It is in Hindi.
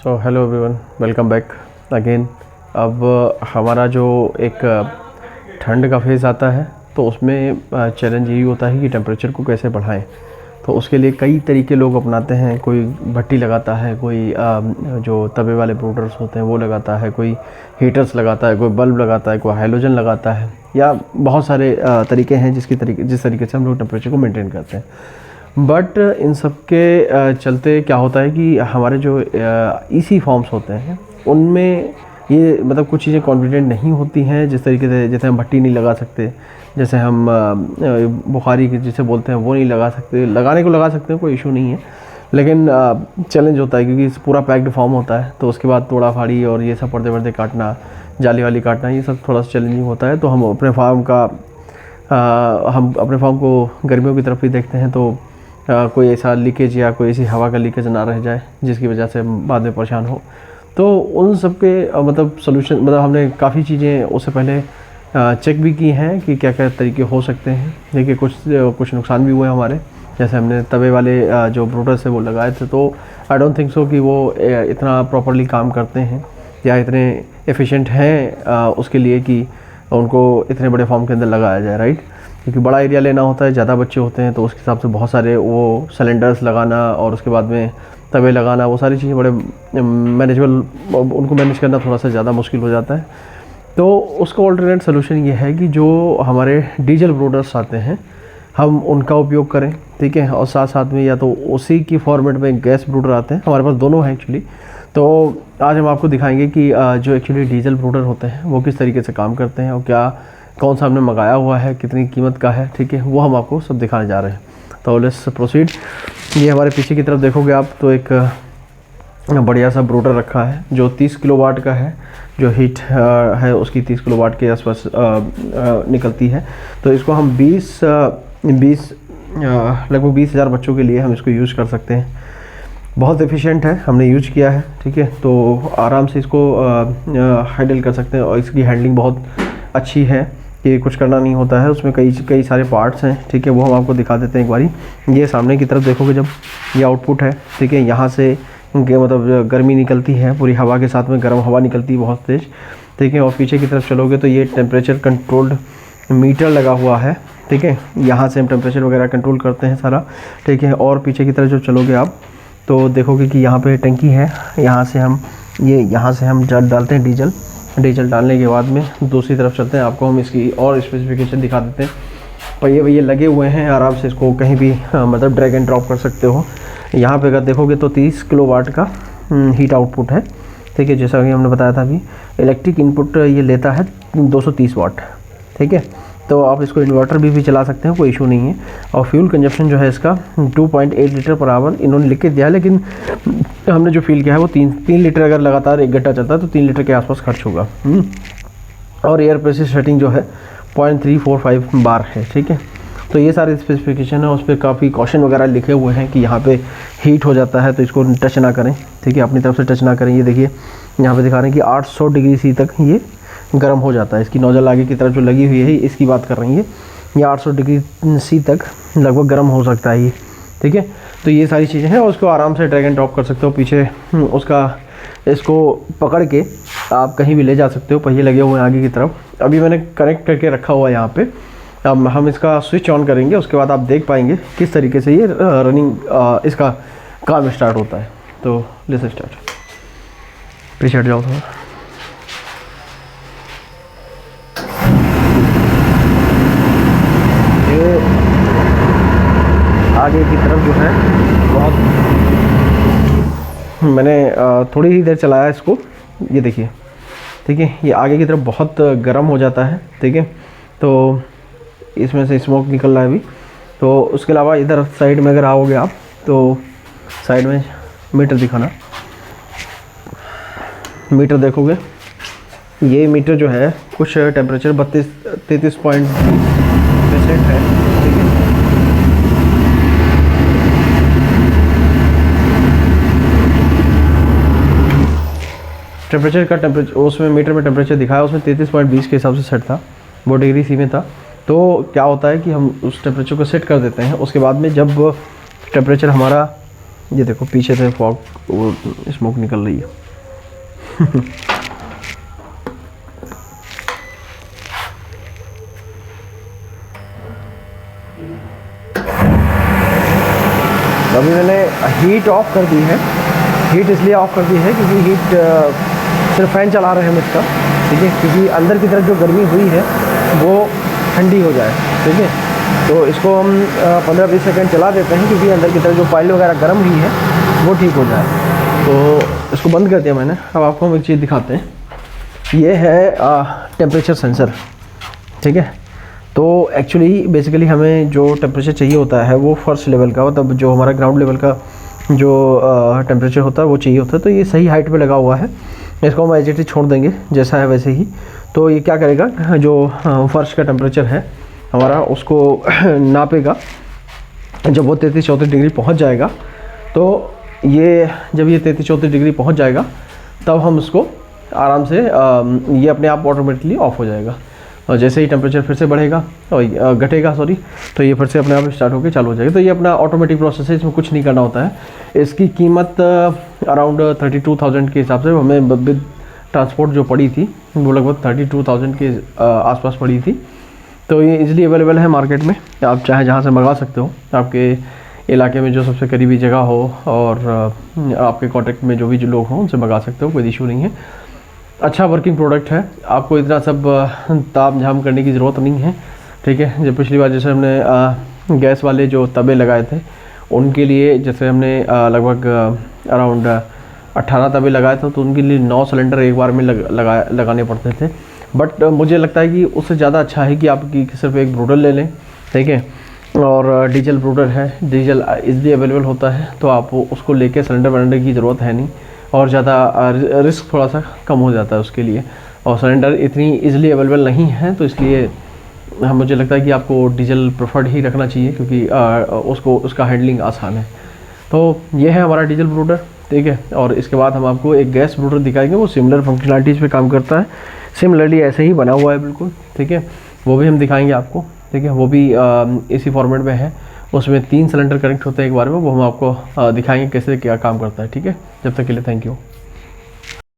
So hello everyone, welcome back again. अब हमारा जो एक ठंड का फेज़ आता है तो उसमें चैलेंज यही होता है कि टेम्परेचर को कैसे बढ़ाएं। तो उसके लिए कई तरीके लोग अपनाते हैं। कोई भट्टी लगाता है, कोई जो तवे वाले ब्रूडर्स होते हैं वो लगाता है, कोई हीटर्स लगाता है, कोई बल्ब लगाता है, कोई हाइड्रोजन लगाता है, या बहुत सारे तरीके हैं जिस तरीके से हम लोग टेम्परेचर को मेंटेन करते हैं। बट इन सब के चलते क्या होता है कि हमारे जो ईसी फॉर्म्स होते हैं उनमें ये मतलब कुछ चीज़ें कॉन्फिडेंट नहीं होती हैं। जिस तरीके से जैसे हम भट्टी नहीं लगा सकते, जैसे हम बुखारी जिसे बोलते हैं वो नहीं लगा सकते। लगाने को लगा सकते हैं, कोई इशू नहीं है, लेकिन चैलेंज होता है क्योंकि पूरा पैक्ड फॉर्म होता है। तो उसके बाद तोड़ा फाड़ी और ये सब पर्दे वर्दे काटना, जाली वाली काटना, ये सब थोड़ा सा चैलेंजिंग होता है। तो हम अपने फार्म को गर्मियों की तरफ ही देखते हैं। तो कोई ऐसा लीकेज या कोई ऐसी हवा का लीकेज ना रह जाए जिसकी वजह से बाद में परेशान हो। तो उन सब के मतलब सोल्यूशन, मतलब हमने काफ़ी चीज़ें उससे पहले चेक भी की हैं कि क्या क्या तरीके हो सकते हैं। देखिए कुछ नुकसान भी हुए हमारे। जैसे हमने तवे वाले जो ब्रूडर्स है वो लगाए थे, तो आई डोंट थिंक सो कि वो इतना प्रॉपरली काम करते हैं या इतने एफिशिएंट हैं उसके लिए कि उनको इतने बड़े फॉर्म के अंदर लगाया जाए, राइट। क्योंकि बड़ा एरिया लेना होता है, ज़्यादा बच्चे होते हैं, तो उसके हिसाब से बहुत सारे वो सिलेंडर्स लगाना और उसके बाद में तवे लगाना, वो सारी चीज़ें बड़े मैनेजेबल, उनको मैनेज करना थोड़ा सा ज़्यादा मुश्किल हो जाता है। तो उसका ऑल्टरनेट सोल्यूशन ये है कि जो हमारे डीजल ब्रूडर्स आते हैं हम उनका उपयोग करें, ठीक है। और साथ साथ में या तो उसी की फॉर्मेट में गैस ब्रूडर आते हैं, हमारे पास दोनों हैं एक्चुअली। तो आज हम आपको दिखाएंगे कि जो एक्चुअली डीजल ब्रूडर होते हैं वो किस तरीके से काम करते हैं और कौन सा हमने मंगाया हुआ है, कितनी कीमत का है, ठीक है, वो हम आपको सब दिखाने जा रहे हैं। तो लेट्स प्रोसीड। ये हमारे पीछे की तरफ देखोगे आप तो एक बढ़िया सा ब्रूडर रखा है जो 30 किलोवाट का है। जो हीट है उसकी 30 किलोवाट के आसपास निकलती है। तो इसको हम लगभग 20,000 बच्चों के लिए हम इसको यूज़ कर सकते हैं। बहुत एफिशिएंट है, हमने यूज किया है, ठीक है। तो आराम से इसको हैंडल कर सकते हैं और इसकी हैंडलिंग बहुत अच्छी है कि कुछ करना नहीं होता है। उसमें कई सारे पार्ट्स हैं, ठीक है, वो हम आपको दिखा देते हैं एक बारी। ये सामने की तरफ देखोगे जब ये आउटपुट है, ठीक है, यहाँ से मतलब गर्मी निकलती है, पूरी हवा के साथ में गर्म हवा निकलती है बहुत तेज़, ठीक है। और पीछे की तरफ चलोगे तो ये टेम्परेचर कंट्रोल्ड मीटर लगा हुआ है, ठीक है। यहाँ से हम टेम्परेचर वगैरह कंट्रोल करते हैं सारा, ठीक है। और पीछे की तरफ जब चलोगे आप तो देखोगे कि यहाँ पे टंकी है, यहाँ से हम डालते हैं डीजल डालने के बाद में दूसरी तरफ चलते हैं, आपको हम इसकी और स्पेसिफिकेशन दिखा देते हैं। पहिए लगे हुए हैं, आराम से इसको कहीं भी मतलब ड्रैग एंड ड्रॉप कर सकते हो। यहाँ पे अगर देखोगे तो 30 किलोवाट का हीट आउटपुट है, ठीक है। जैसा कि हमने बताया था अभी, इलेक्ट्रिक इनपुट ये लेता है 230 वाट, ठीक है। तो आप इसको इन्वर्टर भी चला सकते हैं, कोई इशू नहीं है। और फ्यूल कंजप्शन जो है इसका 2.8 लीटर पर आवर इन्होंने लिख के दिया है, लेकिन हमने जो फील किया है वो 3 लीटर अगर लगातार 1 घंटा चलता है तो 3 लीटर के आसपास खर्च होगा। और एयर प्रेशर सेटिंग जो है 0.345 बार है, ठीक है। तो ये सारे स्पेसिफिकेशन है, उस पर काफ़ी कॉशन वगैरह लिखे हुए हैं कि यहाँ पे हीट हो जाता है तो इसको टच ना करें, ठीक है, अपनी तरफ से टच ना करें। ये देखिए यहाँ पे दिखा रहे हैं कि 800 डिग्री सी तक ये गर्म हो जाता है। इसकी नोजल आगे की तरफ जो लगी हुई है इसकी बात कर रही है, ये 800 डिग्री सी तक लगभग गर्म हो सकता है ये, ठीक है। तो ये सारी चीज़ें हैं और उसको आराम से ड्रैग एंड ड्रॉप कर सकते हो। पीछे इसको पकड़ के आप कहीं भी ले जा सकते हो, पहिए लगे हुए हैं आगे की तरफ। अभी मैंने कनेक्ट करके रखा हुआ है यहाँ पे। अब हम इसका स्विच ऑन करेंगे, उसके बाद आप देख पाएंगे किस तरीके से ये रनिंग इसका काम स्टार्ट होता है। तो लेट्स स्टार्ट। पीछे हट जाओ थोड़ा। आगे की तरफ जो है बहुत, मैंने थोड़ी ही देर चलाया इसको, ये देखिए, ठीक है। ये आगे की तरफ बहुत गर्म हो जाता है, ठीक है। तो इसमें से स्मोक निकल रहा है अभी। तो उसके अलावा इधर साइड में अगर आओगे आप तो साइड में मीटर दिखाना, मीटर देखोगे, ये मीटर जो है कुछ टेम्परेचर 33.20 है, ठीक है। टेम्परेचर उसमें मीटर में टेम्परेचर दिखाया, उसमें 33.20 के हिसाब से सेट था, वो डिग्री सी में था। तो क्या होता है कि हम उस टेम्परेचर को सेट कर देते हैं, उसके बाद में जब टेम्परेचर हमारा ये देखो पीछे से फॉग वो स्मोक निकल रही है। अभी मैंने हीट ऑफ कर दी है। हीट इसलिए ऑफ कर दी है क्योंकि हीट सिर्फ फ़ैन चला रहे हैं हम इसका, ठीक है, क्योंकि अंदर की तरफ जो गर्मी हुई है वो ठंडी हो जाए, ठीक है। तो इसको हम 15-20 सेकंड चला देते हैं क्योंकि अंदर की तरफ जो पाइल वगैरह गर्म हुई है वो ठीक हो जाए। तो इसको बंद कर दिया मैंने। अब आपको हम एक चीज़ दिखाते हैं। ये है टेम्परेचर सेंसर, ठीक है। तो एक्चुअली बेसिकली हमें जो टेम्परेचर चाहिए होता है वो फर्स्ट लेवल का, मतलब जो हमारा ग्राउंड लेवल का जो टेम्परेचर होता है वो चाहिए होता है। तो ये सही हाइट पे लगा हुआ है, इसको हम एज इट इज़ छोड़ देंगे जैसा है वैसे ही। तो ये क्या करेगा, जो फर्श का टेम्परेचर है हमारा उसको नापेगा। जब वो 33-34 डिग्री पहुंच जाएगा, तो ये जब ये 33-34 डिग्री पहुंच जाएगा तब हम उसको आराम से ये अपने आप ऑटोमेटिकली ऑफ हो जाएगा। और जैसे ही टेम्परेचर फिर से बढ़ेगा और घटेगा सॉरी, तो ये फिर से अपने आप स्टार्ट होकर चालू हो जाएगा। तो ये अपना ऑटोमेटिक प्रोसेस है, इसमें कुछ नहीं करना होता है। इसकी कीमत अराउंड 32,000 के हिसाब से हमें विद ट्रांसपोर्ट जो पड़ी थी वो लगभग 32,000 के आसपास पड़ी थी। तो ये इजीली अवेलेबल है मार्केट में, आप चाहे जहाँ से मंगा सकते हो। आपके इलाके में जो सबसे करीबी जगह हो और आपके कॉन्टेक्ट में जो भी लोग हों उनसे मंगा सकते हो, कोई इशू नहीं है। अच्छा वर्किंग प्रोडक्ट है, आपको इतना सब ताम झाम करने की ज़रूरत नहीं है, ठीक है। जब पिछली बार जैसे हमने गैस वाले जो तवे लगाए थे उनके लिए, जैसे हमने लगभग अराउंड 18 तवे लगाए थे, तो उनके लिए 9 सिलेंडर एक बार में लगाने पड़ते थे। बट मुझे लगता है कि उससे ज़्यादा अच्छा है कि आप सिर्फ एक ब्रूडर ले लें, ठीक है। और डीजल ब्रूडर है, डीजल इजीली अवेलेबल होता है, तो आप उसको लेके सिलेंडर वलेंडर की ज़रूरत है नहीं, और ज़्यादा रिस्क थोड़ा सा कम हो जाता है उसके लिए। और सिलेंडर इतनी इजीली अवेलेबल नहीं है, तो इसलिए मुझे लगता है कि आपको डीजल प्रेफर्ड ही रखना चाहिए, क्योंकि उसका हैंडलिंग आसान है। तो ये है हमारा डीजल ब्रूडर, ठीक है। और इसके बाद हम आपको एक गैस ब्रूडर दिखाएंगे, वो सिमिलर फंक्शनलिटीज़ पे काम करता है, सिमिलरली ऐसे ही बना हुआ है बिल्कुल, ठीक है। वो भी हम दिखाएंगे आपको, ठीक है। वो भी इसी फॉर्मेट में है, उसमें 3 सिलेंडर कनेक्ट होते हैं एक बार में, वो हम आपको दिखाएंगे कैसे क्या काम करता है, ठीक है। जब तक के लिए थैंक यू।